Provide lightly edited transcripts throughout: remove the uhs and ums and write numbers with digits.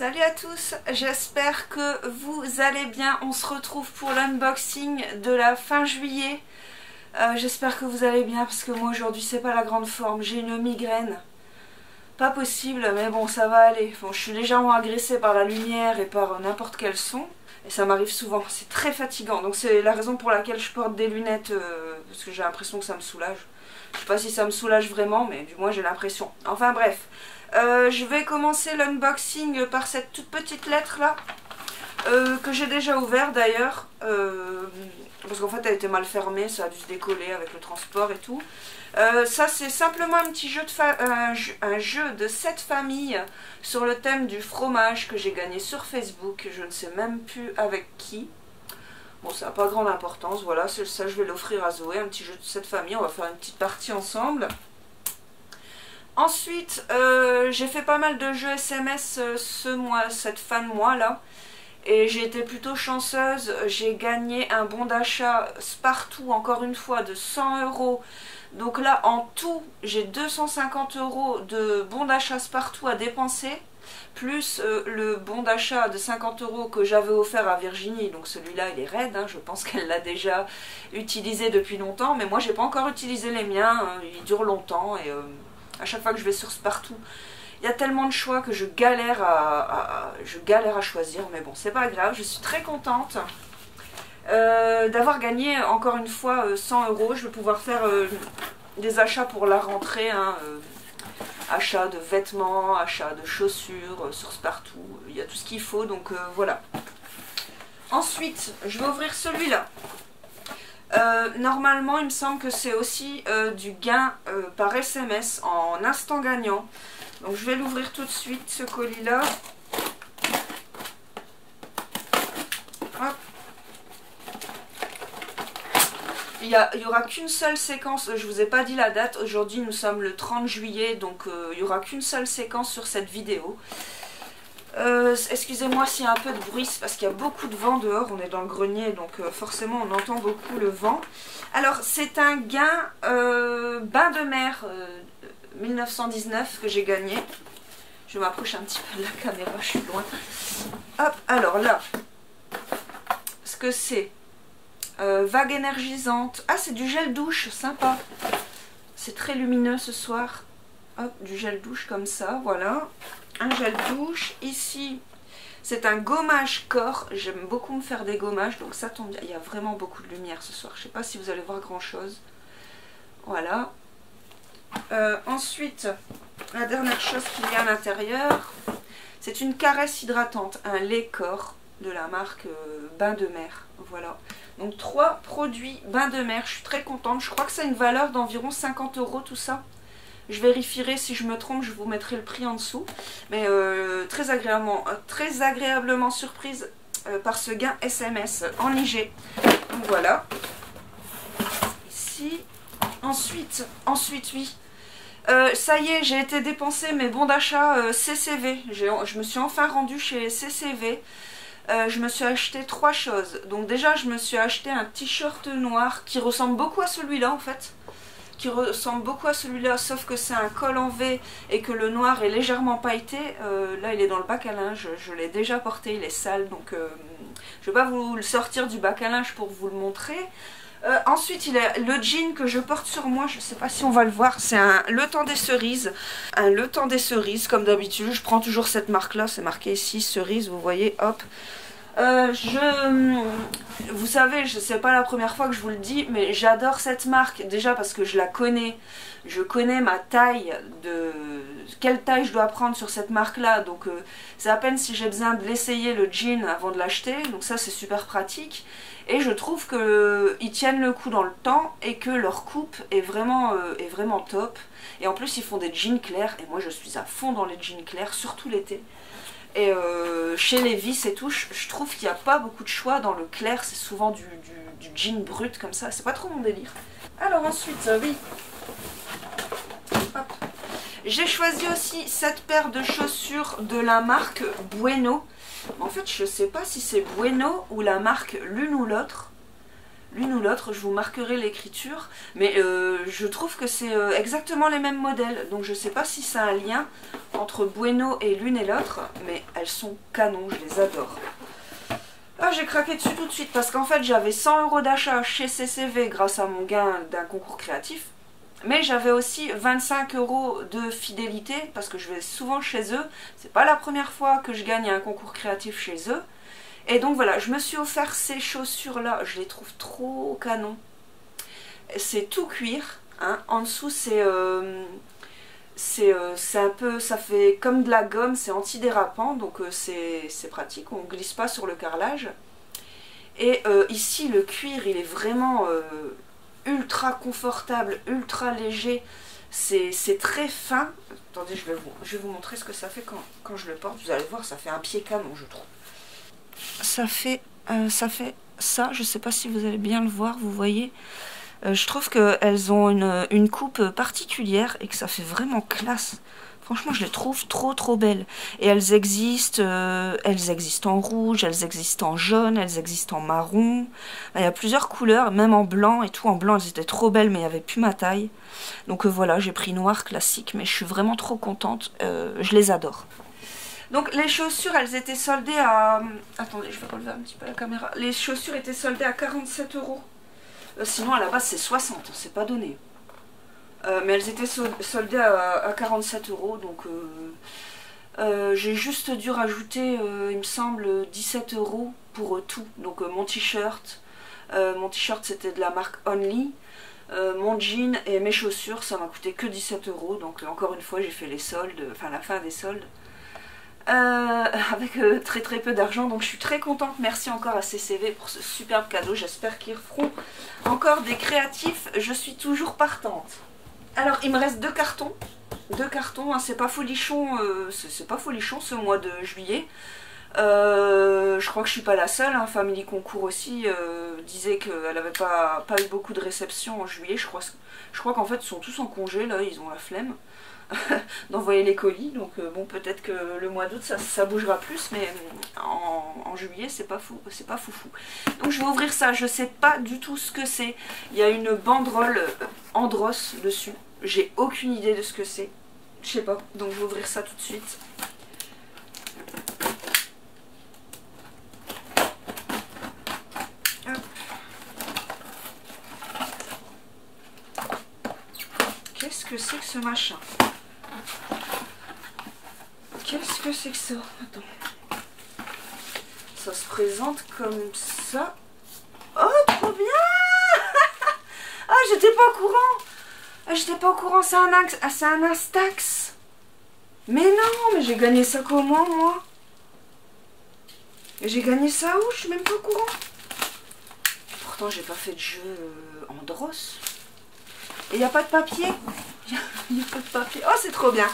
Salut à tous, j'espère que vous allez bien. On se retrouve pour l'unboxing de la fin juillet. J'espère que vous allez bien parce que moi aujourd'hui c'est pas la grande forme, j'ai une migraine. Pas possible, mais bon ça va aller. Bon, je suis légèrement agressée par la lumière et par n'importe quel son. Et ça m'arrive souvent, c'est très fatigant. Donc c'est la raison pour laquelle je porte des lunettes, parce que j'ai l'impression que ça me soulage. Je sais pas si ça me soulage vraiment, mais du moins j'ai l'impression. Enfin bref. Je vais commencer l'unboxing par cette toute petite lettre là, que j'ai déjà ouvert d'ailleurs, parce qu'en fait elle était mal fermée, ça a dû se décoller avec le transport et tout. Ça c'est simplement un petit jeu un jeu de 7 familles sur le thème du fromage que j'ai gagné sur Facebook, je ne sais même plus avec qui. Bon, ça n'a pas grande importance, voilà, ça je vais l'offrir à Zoé, un petit jeu de 7 familles, on va faire une petite partie ensemble. Ensuite, j'ai fait pas mal de jeux SMS cette fin de mois là, et j'ai été plutôt chanceuse. J'ai gagné un bon d'achat Spartoo, encore une fois, de 100 €. Donc là, en tout, j'ai 250 € de bon d'achat Spartoo à dépenser, plus le bon d'achat de 50 € que j'avais offert à Virginie. Donc celui-là, il est raide, hein, je pense qu'elle l'a déjà utilisé depuis longtemps, mais moi, j'ai pas encore utilisé les miens, hein, ils durent longtemps et... à chaque fois que je vais sur Spartoo, il y a tellement de choix que je galère à choisir. Mais bon, c'est pas grave, je suis très contente d'avoir gagné encore une fois 100 €. Je vais pouvoir faire des achats pour la rentrée, hein, achat de vêtements, achat de chaussures sur Spartoo. Il y a tout ce qu'il faut, donc voilà. Ensuite, je vais ouvrir celui-là. Normalement il me semble que c'est aussi du gain par SMS en instant gagnant. Donc je vais l'ouvrir tout de suite, ce colis là. Hop. Il n'y aura qu'une seule séquence, je vous ai pas dit la date, aujourd'hui nous sommes le 30 juillet, donc il n'y aura qu'une seule séquence sur cette vidéo. Excusez-moi s'il y a un peu de bruit, c'est parce qu'il y a beaucoup de vent dehors, on est dans le grenier, donc forcément on entend beaucoup le vent. Alors c'est un gain bain de mer 1919 que j'ai gagné. Je m'approche un petit peu de la caméra, je suis loin. Hop, alors là, ce que c'est, vague énergisante. Ah, c'est du gel douche, sympa. C'est très lumineux ce soir. Hop, du gel douche comme ça, voilà. Un gel douche. Ici, c'est un gommage corps. J'aime beaucoup me faire des gommages, donc ça tombe bien. Il y a vraiment beaucoup de lumière ce soir. Je ne sais pas si vous allez voir grand chose. Voilà. Ensuite, la dernière chose qu'il y a à l'intérieur, c'est une caresse hydratante, un lait corps de la marque Bain de Mer. Voilà. Donc 3 produits Bain de Mer. Je suis très contente. Je crois que ça a une valeur d'environ 50 € tout ça. Je vérifierai si je me trompe, je vous mettrai le prix en dessous. Mais très agréablement surprise par ce gain SMS en IG. Donc voilà. Ici. Ensuite oui. Ça y est, j'ai été dépenser mes bons d'achat CCV. Je me suis enfin rendue chez CCV. Je me suis acheté 3 choses. Donc déjà, je me suis acheté un t-shirt noir qui ressemble beaucoup à celui-là en fait. Qui ressemble beaucoup à celui-là, sauf que c'est un col en V et que le noir est légèrement pailleté. Là, il est dans le bac à linge, je l'ai déjà porté, il est sale, donc je ne vais pas vous le sortir du bac à linge pour vous le montrer. Ensuite, il y a le jean que je porte sur moi, je ne sais pas si on va le voir, c'est un Le Temps des Cerises. Un Le Temps des Cerises, comme d'habitude, je prends toujours cette marque-là, c'est marqué ici, cerise, vous voyez, hop. Vous savez, c'est pas la première fois que je vous le dis, mais j'adore cette marque, déjà parce que je la connais, je connais ma taille, quelle taille je dois prendre sur cette marque là, donc c'est à peine si j'ai besoin de l'essayer le jean avant de l'acheter, donc ça c'est super pratique, et je trouve qu'ils tiennent le coup dans le temps et que leur coupe est vraiment top, et en plus ils font des jeans clairs, et moi je suis à fond dans les jeans clairs, surtout l'été. Et chez Levi's et tout, je trouve qu'il n'y a pas beaucoup de choix dans le clair, c'est souvent du jean brut comme ça, c'est pas trop mon délire. Alors ensuite, oui, j'ai choisi aussi cette paire de chaussures de la marque Bueno. En fait, je sais pas si c'est Bueno ou la marque l'une ou l'autre. l'une ou l'autre, je vous marquerai l'écriture, mais je trouve que c'est exactement les mêmes modèles, donc je sais pas si c'est un lien entre Bueno et l'une et l'autre, mais elles sont canons, je les adore. Ah, j'ai craqué dessus tout de suite, parce qu'en fait j'avais 100 € d'achat chez CCV grâce à mon gain d'un concours créatif, mais j'avais aussi 25 € de fidélité, parce que je vais souvent chez eux, c'est pas la première fois que je gagne un concours créatif chez eux. Et donc voilà, je me suis offert ces chaussures-là, je les trouve trop canon. C'est tout cuir, hein. En dessous c'est un peu, ça fait comme de la gomme, c'est antidérapant, donc c'est pratique, on ne glisse pas sur le carrelage. Et ici le cuir, il est vraiment ultra confortable, ultra léger, c'est très fin. Attendez, je vais vous montrer ce que ça fait quand je le porte, vous allez voir, ça fait un pied canon je trouve. Ça fait ça, je sais pas si vous allez bien le voir, vous voyez. Je trouve qu'elles ont une coupe particulière et que ça fait vraiment classe. Franchement, je les trouve trop belles. Et elles existent en rouge, elles existent en jaune, elles existent en marron. Il y a plusieurs couleurs, même en blanc et tout. En blanc, elles étaient trop belles, mais il n'y avait plus ma taille. Donc voilà, j'ai pris noir classique, mais je suis vraiment trop contente. Je les adore. Donc les chaussures, elles étaient soldées à... Attendez, je vais relever un petit peu la caméra. Les chaussures étaient soldées à 47 €. Sinon à la base c'est 60, c'est pas donné. Mais elles étaient soldées à 47 €. Donc j'ai juste dû rajouter, il me semble, 17 € pour tout. Donc mon t-shirt c'était de la marque Only. Mon jean et mes chaussures, ça m'a coûté que 17 €. Donc encore une fois j'ai fait les soldes, enfin la fin des soldes. Avec très peu d'argent, donc je suis très contente. Merci encore à CCV pour ce superbe cadeau, j'espère qu'ils feront encore des créatifs, je suis toujours partante. Alors il me reste deux cartons, hein, c'est pas folichon, c'est pas folichon ce mois de juillet. Je crois que je suis pas la seule, hein. Family Concours aussi disait qu'elle avait pas eu beaucoup de réceptions en juillet. Je crois qu'en fait ils sont tous en congé là, ils ont la flemme d'envoyer les colis, donc bon, peut-être que le mois d'août ça bougera plus, mais en juillet c'est pas foufou. Donc je vais ouvrir ça, je sais pas du tout ce que c'est. Il y a une banderole Andros dessus, j'ai aucune idée de ce que c'est, je sais pas, donc je vais ouvrir ça tout de suite. Qu'est-ce que c'est que ce machin? Qu'est-ce que c'est que ça? Attends. Ça se présente comme ça. Oh, trop bien! Ah, j'étais pas au courant! J'étais pas au courant, c'est un Instax. Mais non, mais j'ai gagné ça comment, moi? J'ai gagné ça où? Je suis même pas au courant. Pourtant, j'ai pas fait de jeu Andros. Et y a pas de papier? Il n'y a pas de papier. Oh, c'est trop bien.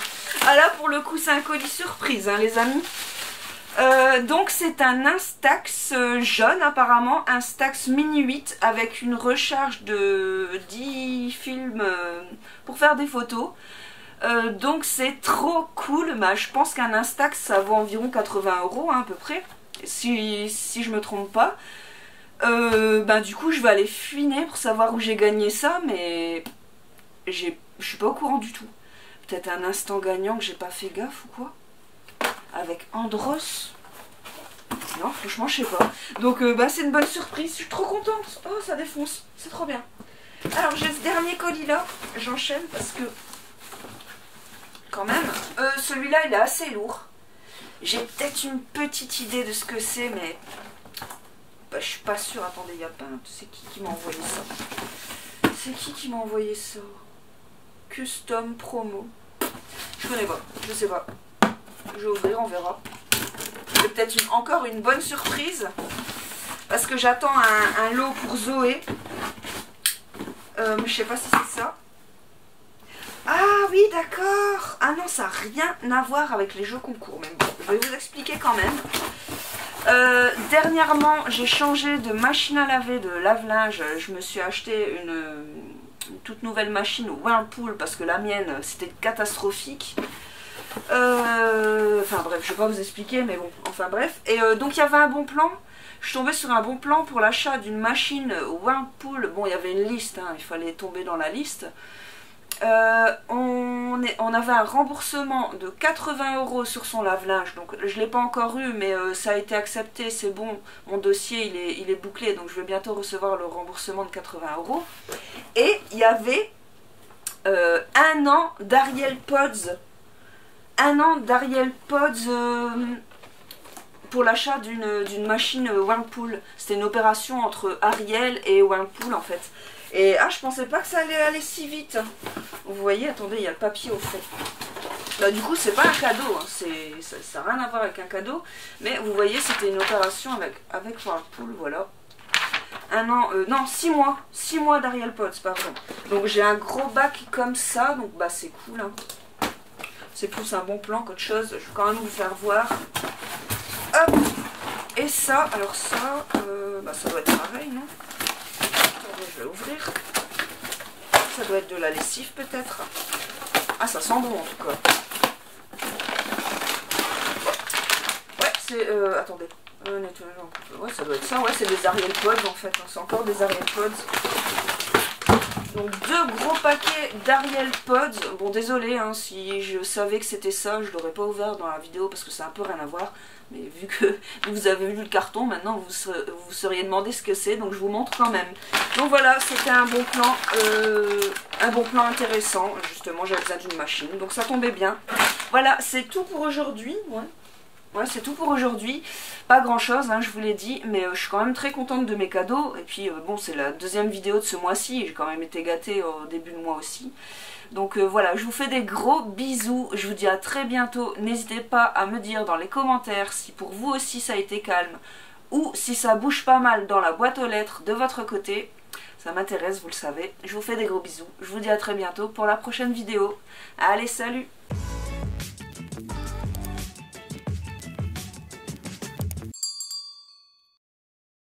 Ah là, pour le coup, c'est un colis surprise, hein, les amis. Donc, c'est un Instax jaune, apparemment. Instax Mini 8 avec une recharge de 10 films pour faire des photos. Donc, c'est trop cool. Bah, je pense qu'un Instax, ça vaut environ 80 €, hein, à peu près. Si je me trompe pas. Ben, du coup, je vais aller fouiner pour savoir où j'ai gagné ça, mais je suis pas au courant du tout. Peut-être un instant gagnant que j'ai pas fait gaffe ou quoi. Avec Andros. Non, franchement, je sais pas. Donc, bah, c'est une bonne surprise. Je suis trop contente. Oh, ça défonce. C'est trop bien. Alors, j'ai ce dernier colis là. J'enchaîne parce que, quand même, celui-là, il est assez lourd. J'ai peut-être une petite idée de ce que c'est, mais bah, je suis pas sûre. Attendez, il y a pas. C'est qui m'a envoyé ça? C'est qui m'a envoyé ça? Custom promo. Je connais pas, je sais pas. Je vais ouvrir, on verra. C'est peut-être encore une bonne surprise. Parce que j'attends un lot pour Zoé. Mais je sais pas si c'est ça. Ah oui, d'accord. Ah non, ça n'a rien à voir avec les jeux concours. Mais bon, je vais vous expliquer quand même. Dernièrement, j'ai changé de machine à laver, de lave-linge. Je me suis acheté une toute nouvelle machine Whirlpool parce que la mienne c'était catastrophique. Enfin bref, je vais pas vous expliquer, mais bon, enfin bref. Et donc il y avait un bon plan. Je suis tombée sur un bon plan pour l'achat d'une machine Whirlpool. Bon, il y avait une liste, hein, il fallait tomber dans la liste. On avait un remboursement de 80 € sur son lave-linge, donc je ne l'ai pas encore eu, mais ça a été accepté, c'est bon, mon dossier il est bouclé, donc je vais bientôt recevoir le remboursement de 80 €. Et il y avait un an d'Ariel Pods, pour l'achat d'une machine Whirlpool. C'était une opération entre Ariel et Whirlpool en fait. Et je pensais pas que ça allait aller si vite. Vous voyez, attendez, il y a le papier au fond. Bah, du coup, c'est pas un cadeau, hein, ça n'a rien à voir avec un cadeau. Mais vous voyez, c'était une opération avec Whirlpool, voilà. Un an, non, 6 mois. 6 mois d'Ariel Pods, pardon. Donc j'ai un gros bac comme ça, donc bah c'est cool. Hein. C'est plus un bon plan qu'autre chose. Je vais quand même vous faire voir. Hop. Et ça, alors ça, bah ça doit être pareil, non? Je vais ouvrir. Ça doit être de la lessive peut-être. Ah, ça sent bon en tout cas. Ouais, c'est... attendez. Ouais, ça doit être ça. Ouais, c'est des Ariel Pods en fait. C'est encore des Ariel Pods. Donc 2 gros paquets d'Ariel Pods. Bon, désolé, hein, si je savais que c'était ça, je l'aurais pas ouvert dans la vidéo parce que ça a un peu rien à voir. Mais vu que vous avez vu le carton, maintenant vous seriez demandé ce que c'est, donc je vous montre quand même. Donc voilà, c'était un bon plan intéressant. Justement, j'avais besoin d'une machine, donc ça tombait bien. Voilà, c'est tout pour aujourd'hui. Ouais, c'est tout pour aujourd'hui. Pas grand chose, hein, je vous l'ai dit, mais je suis quand même très contente de mes cadeaux. Et puis bon, c'est la deuxième vidéo de ce mois-ci, j'ai quand même été gâtée au début de mois aussi. Donc voilà, je vous fais des gros bisous, je vous dis à très bientôt. N'hésitez pas à me dire dans les commentaires si pour vous aussi ça a été calme ou si ça bouge pas mal dans la boîte aux lettres de votre côté. Ça m'intéresse, vous le savez. Je vous fais des gros bisous, je vous dis à très bientôt pour la prochaine vidéo. Allez, salut!